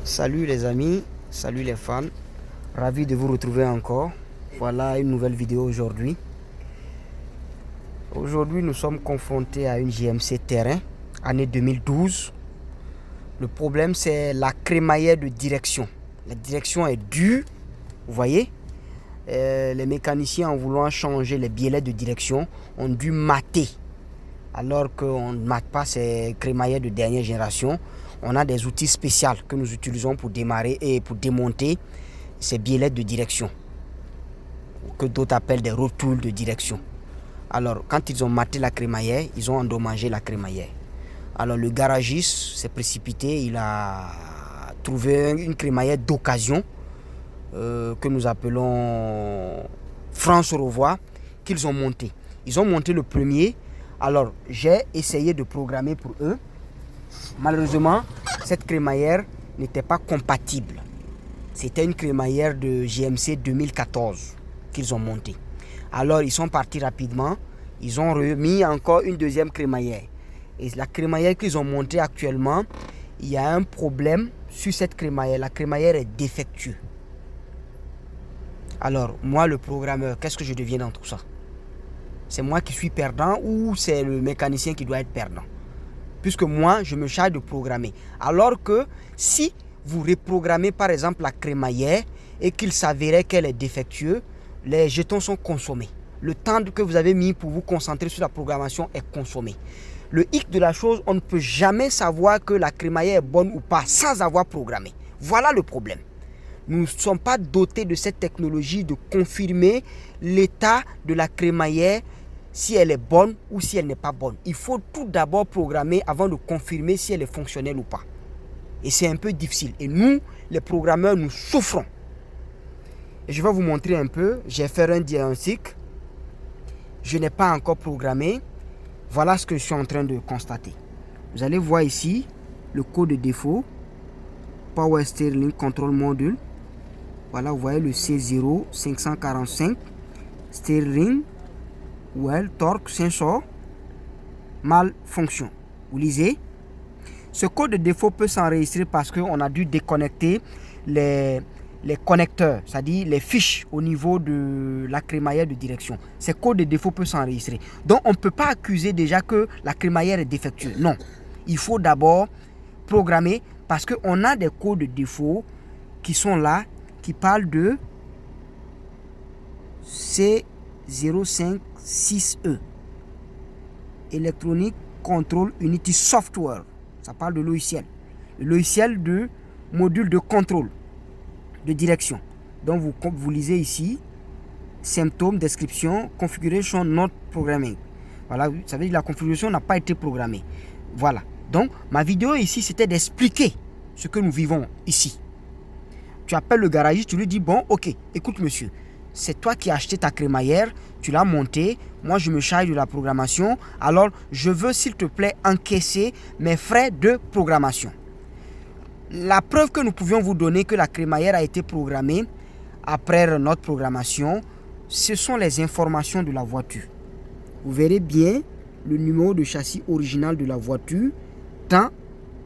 Salut les amis, salut les fans, ravi de vous retrouver encore. Voilà une nouvelle vidéo aujourd'hui. Aujourd'hui nous sommes confrontés à une JMC terrain, année 2012. Le problème c'est la crémaillère de direction. La direction est dure, vous voyez. Les mécaniciens en voulant changer les biellets de direction ont dû mater. Alors qu'on ne mate pas ces crémaillères de dernière génération, on a des outils spéciaux que nous utilisons pour démarrer et pour démonter ces biellets de direction, que d'autres appellent des rotules de direction. Alors, quand ils ont maté la crémaillère, ils ont endommagé la crémaillère. Alors, le garagiste s'est précipité, il a trouvé une crémaillère d'occasion que nous appelons France Revoit, qu'ils ont monté. Ils ont monté le premier. Alors, j'ai essayé de programmer pour eux. Malheureusement, cette crémaillère n'était pas compatible. C'était une crémaillère de JMC 2014 qu'ils ont montée. Alors, ils sont partis rapidement. Ils ont remis encore une deuxième crémaillère. Et la crémaillère qu'ils ont montée actuellement, il y a un problème sur cette crémaillère. La crémaillère est défectueuse. Alors, moi, le programmeur, qu'est-ce que je deviens dans tout ça? C'est moi qui suis perdant ou c'est le mécanicien qui doit être perdant? Puisque moi, je me charge de programmer. Alors que si vous reprogrammez par exemple la crémaillère et qu'il s'avérait qu'elle est défectueuse, les jetons sont consommés. Le temps que vous avez mis pour vous concentrer sur la programmation est consommé. Le hic de la chose, on ne peut jamais savoir que la crémaillère est bonne ou pas sans avoir programmé. Voilà le problème. Nous ne sommes pas dotés de cette technologie de confirmer l'état de la crémaillère, si elle est bonne ou si elle n'est pas bonne. Il faut tout d'abord programmer avant de confirmer si elle est fonctionnelle ou pas. Et c'est un peu difficile. Et nous, les programmeurs, nous souffrons. Et je vais vous montrer un peu. J'ai fait un diagnostic. Je n'ai pas encore programmé. Voilà ce que je suis en train de constater. Vous allez voir ici le code de défaut. Power Steering Control Module. Voilà, vous voyez le C0 545. Steering. Well, torque, sensor, malfonction. Vous lisez. Ce code de défaut peut s'enregistrer parce qu'on a dû déconnecter les connecteurs, c'est-à-dire les fiches au niveau de la crémaillère de direction. Ce code de défaut peut s'enregistrer. Donc, on ne peut pas accuser déjà que la crémaillère est défectueuse. Non. Il faut d'abord programmer parce qu'on a des codes de défaut qui sont là, qui parlent de C056E. Electronic Control Unity Software. Ça parle de logiciel. Le logiciel de module de contrôle de direction. Donc vous lisez ici symptômes, description, configuration not programming. Voilà, ça veut dire que la configuration n'a pas été programmée. Voilà. Donc ma vidéo ici c'était d'expliquer ce que nous vivons ici. Tu appelles le garagiste, tu lui dis bon, ok, écoute monsieur, c'est toi qui as acheté ta crémaillère, tu l'as montée, moi je me charge de la programmation, alors je veux s'il te plaît encaisser mes frais de programmation. La preuve que nous pouvions vous donner que la crémaillère a été programmée après notre programmation, ce sont les informations de la voiture. Vous verrez bien le numéro de châssis original de la voiture dans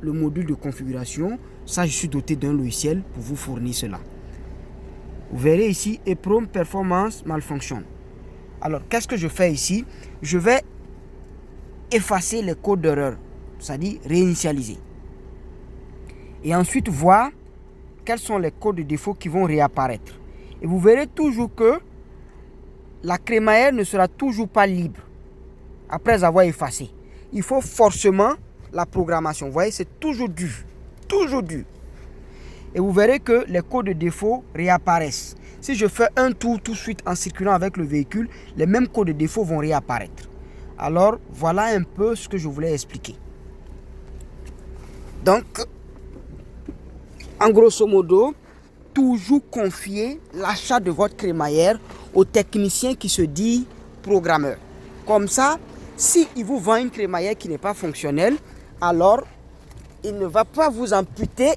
le module de configuration. Ça, je suis doté d'un logiciel pour vous fournir cela. Vous verrez ici, EEPROM Performance Malfunction. Alors, qu'est-ce que je fais ici? Je vais effacer les codes d'erreur, c'est-à-dire réinitialiser. Et ensuite, voir quels sont les codes de défaut qui vont réapparaître. Et vous verrez toujours que la crémaillère ne sera toujours pas libre après avoir effacé. Il faut forcément la programmation. Vous voyez, c'est toujours dur. Toujours dur. Et vous verrez que les codes de défaut réapparaissent. Si je fais un tour tout de suite en circulant avec le véhicule, les mêmes codes de défaut vont réapparaître. Alors, voilà un peu ce que je voulais expliquer. Donc, en grosso modo, toujours confier l'achat de votre crémaillère au technicien qui se dit programmeur. Comme ça, s'il vous vend une crémaillère qui n'est pas fonctionnelle, alors il ne va pas vous amputer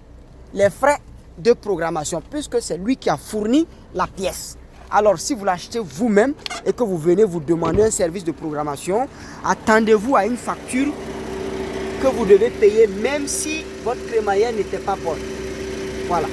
les frais de programmation puisque c'est lui qui a fourni la pièce. Alors si vous l'achetez vous-même et que vous venez vous demander un service de programmation, attendez-vous à une facture que vous devez payer même si votre crémaillère n'était pas bonne. Voilà.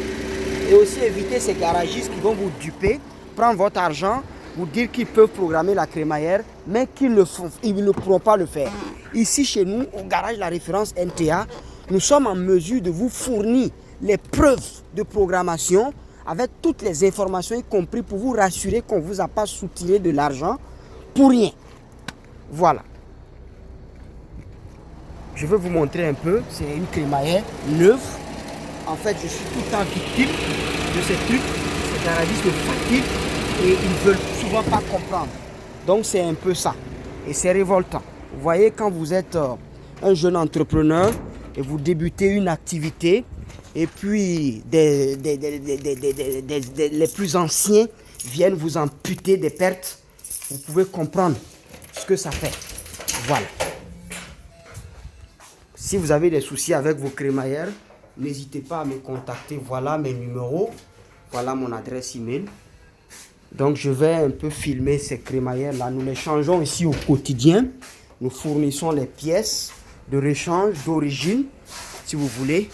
Et aussi éviter ces garagistes qui vont vous duper, prendre votre argent, vous dire qu'ils peuvent programmer la crémaillère, mais qu'ils ne pourront pas le faire. Ici, chez nous, au garage La Référence NTA, nous sommes en mesure de vous fournir les preuves de programmation avec toutes les informations, y compris pour vous rassurer qu'on ne vous a pas soutiré de l'argent pour rien. Voilà. Je vais vous montrer un peu. C'est une crémaillère neuve. En fait, je suis tout le temps victime de ces trucs. Ces garagistes me fatiguent et ils ne veulent souvent pas comprendre. Donc, c'est un peu ça. Et c'est révoltant. Vous voyez, quand vous êtes un jeune entrepreneur et vous débutez une activité, et puis les plus anciens viennent vous amputer des pertes, vous pouvez comprendre ce que ça fait. Voilà. Si vous avez des soucis avec vos crémaillères, n'hésitez pas à me contacter. Voilà mes numéros. Voilà mon adresse email. Donc je vais un peu filmer ces crémaillères là. Nous les changeons ici au quotidien. Nous fournissons les pièces de rechange d'origine, si vous voulez.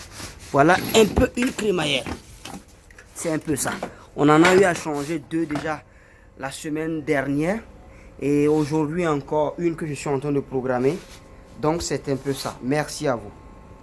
Voilà un peu une crémaillère. C'est un peu ça. On en a eu à changer 2 déjà la semaine dernière. Et aujourd'hui encore une que je suis en train de programmer. Donc c'est un peu ça. Merci à vous.